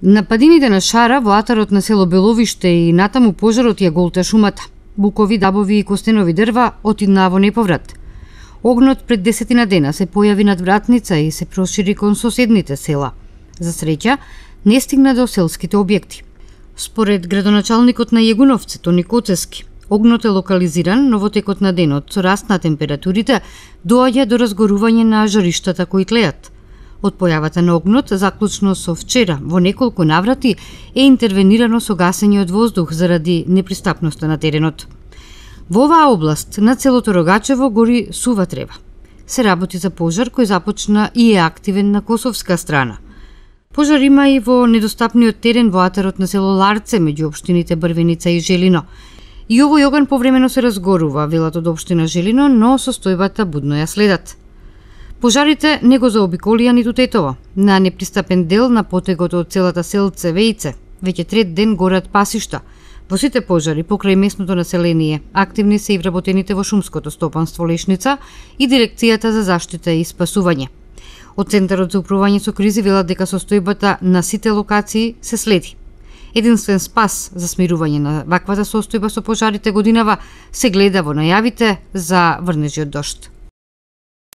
На падините на шара во атарот на село Беловиште и натаму пожарот ја голта шумата. Букови, дабови и костенови дрва отиднаа во неповрат. Огнот пред 10 дена се појави над Вратница и се прошири кон соседните села. За среќа, не стигна до селските објекти. Според градоначалникот на Јегуновци, Тони Коцески, огнот е локализиран, но во текот на денот со раст на температурите доаѓа до разгорување на жариштата кои тлеат. Од појавата на огнот, заклучно со вчера, во неколку наврати е интервенирано со гасење од воздух заради непристапноста на теренот. Во оваа област, на целото Рогачево, гори сува трева. Се работи за пожар кој започна и е активен на косовска страна. Пожар има и во недостапниот терен во атарот на село Ларце, меѓу општините Брвеница и Желино. И овој оган повремено се разгорува, велат од општина Желино, но состојбата будно ја следат. Пожарите не го заобиколија ниту Тетово. На непристапен дел на потегот од целата селце Вејце, веќе трет ден горат пасишта. Во сите пожари покрај местното население активни се и вработените во шумското стопанство Лешница и Дирекцијата за заштита и спасување. Од Центарот за управување со кризи велат дека состојбата на сите локации се следи. Единствен спас за смирување на ваквата состојба со пожарите годинава се гледа во најавите за врнежиот дожд.